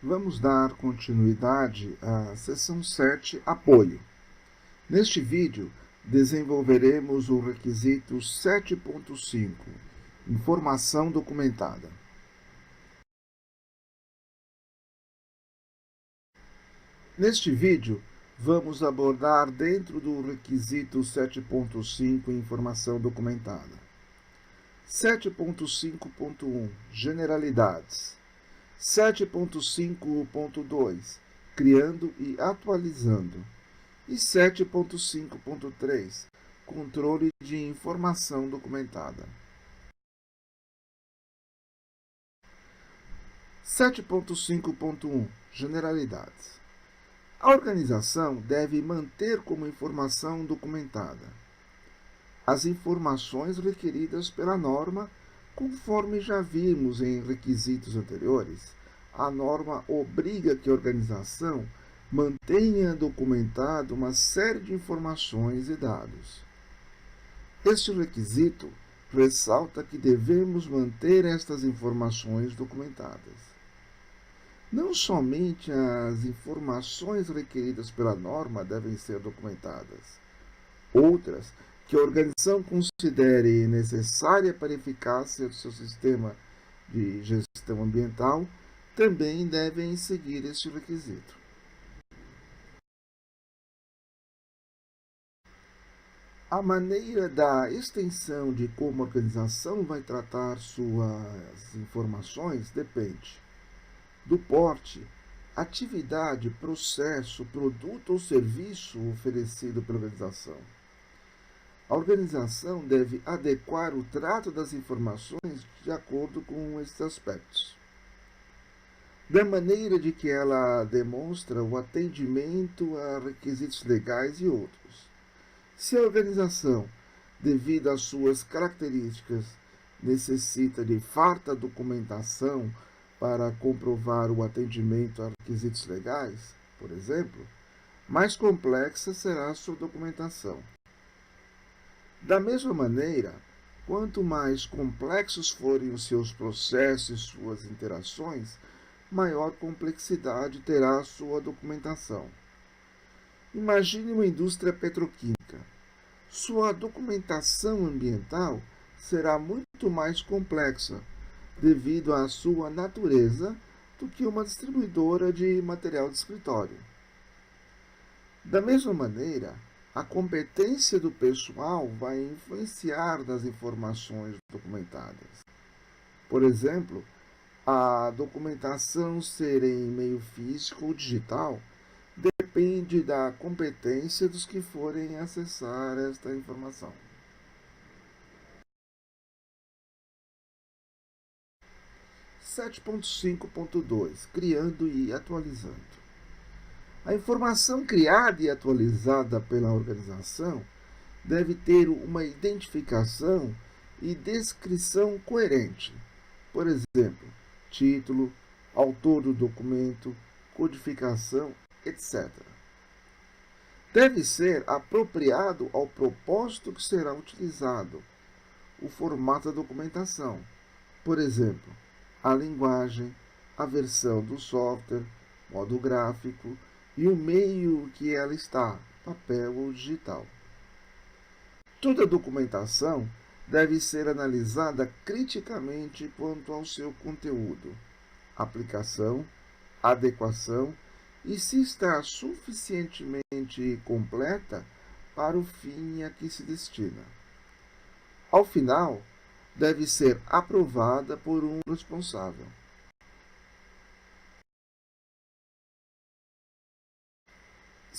Vamos dar continuidade à seção 7, Apoio. Neste vídeo, desenvolveremos o requisito 7.5, Informação documentada. Neste vídeo, vamos abordar dentro do requisito 7.5, Informação documentada. 7.5.1, Generalidades. 7.5.2, Criando e atualizando. E 7.5.3, Controle de informação documentada. 7.5.1, Generalidades. A organização deve manter como informação documentada as informações requeridas pela norma, conforme já vimos em requisitos anteriores. A norma obriga que a organização mantenha documentado uma série de informações e dados. Este requisito ressalta que devemos manter estas informações documentadas. Não somente as informações requeridas pela norma devem ser documentadas. Outras que a organização considere necessária para a eficácia do seu sistema de gestão ambiental também devem seguir este requisito. A maneira da extensão de como a organização vai tratar suas informações depende do porte, atividade, processo, produto ou serviço oferecido pela organização. A organização deve adequar o trato das informações de acordo com esses aspectos. Da maneira de que ela demonstra o atendimento a requisitos legais e outros. Se a organização, devido às suas características, necessita de farta documentação para comprovar o atendimento a requisitos legais, por exemplo, mais complexa será a sua documentação. Da mesma maneira, quanto mais complexos forem os seus processos e suas interações, maior complexidade terá a sua documentação. Imagine uma indústria petroquímica. Sua documentação ambiental será muito mais complexa, devido à sua natureza, do que uma distribuidora de material de escritório. Da mesma maneira, a competência do pessoal vai influenciar nas informações documentadas. Por exemplo, a documentação ser em meio físico ou digital depende da competência dos que forem acessar esta informação. Sete ponto 5.2, Criando e atualizando. A informação criada e atualizada pela organização deve ter uma identificação e descrição coerente. Por exemplo, título, autor do documento, codificação, etc. Deve ser apropriado ao propósito que será utilizado, o formato da documentação. Por exemplo, a linguagem, a versão do software, modo gráfico e o meio que ela está, papel ou digital. Toda documentação deve ser analisada criticamente quanto ao seu conteúdo, aplicação, adequação e se está suficientemente completa para o fim a que se destina. Ao final, deve ser aprovada por um responsável.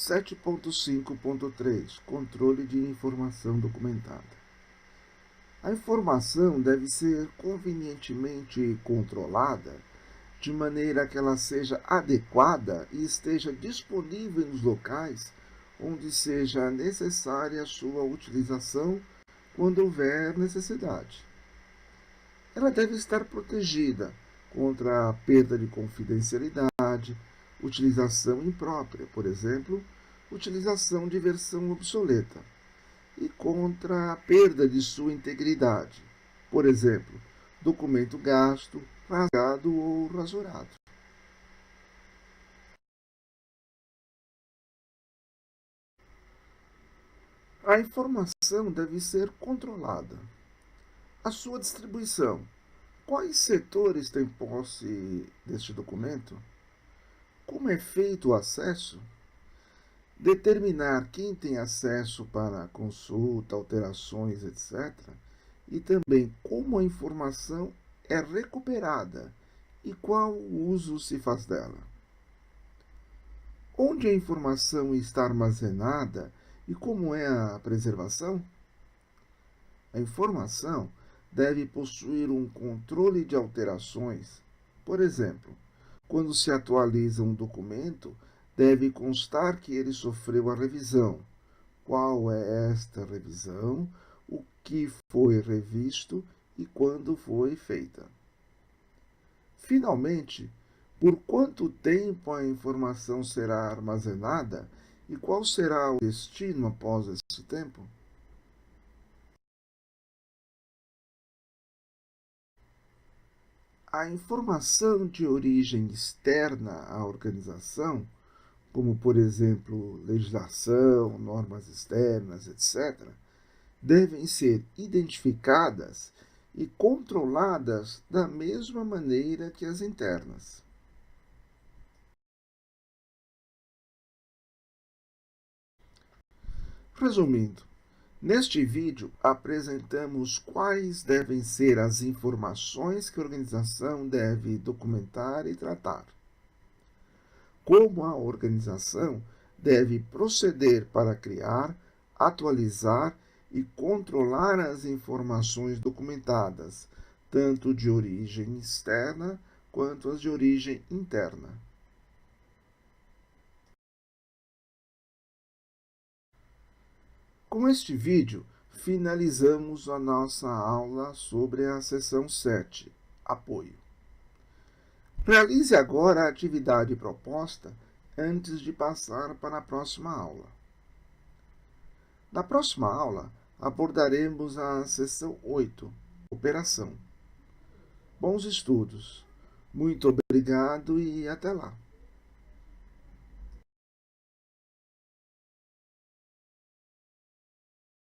Sete ponto 5.3, Controle de informação documentada. A informação deve ser convenientemente controlada, de maneira que ela seja adequada e esteja disponível nos locais onde seja necessária a sua utilização quando houver necessidade. Ela deve estar protegida contra a perda de confidencialidade, utilização imprópria, por exemplo, utilização de versão obsoleta, e contra a perda de sua integridade, por exemplo, documento gasto, rasgado ou rasurado. A informação deve ser controlada. A sua distribuição. Quais setores têm posse deste documento? Como é feito o acesso? Determinar quem tem acesso para consulta, alterações, etc. E também como a informação é recuperada e qual uso se faz dela. Onde a informação está armazenada e como é a preservação? A informação deve possuir um controle de alterações. Por exemplo, quando se atualiza um documento, deve constar que ele sofreu a revisão. Qual é esta revisão? O que foi revisto e quando foi feita. Finalmente, por quanto tempo a informação será armazenada e qual será o destino após esse tempo? A informação de origem externa à organização, como por exemplo legislação, normas externas, etc., devem ser identificadas e controladas da mesma maneira que as internas. Resumindo, neste vídeo apresentamos quais devem ser as informações que a organização deve documentar e tratar, como a organização deve proceder para criar, atualizar e controlar as informações documentadas, tanto de origem externa quanto as de origem interna. Com este vídeo, finalizamos a nossa aula sobre a seção 7, Apoio. Realize agora a atividade proposta antes de passar para a próxima aula. Na próxima aula, abordaremos a seção 8, Operação. Bons estudos! Muito obrigado e até lá!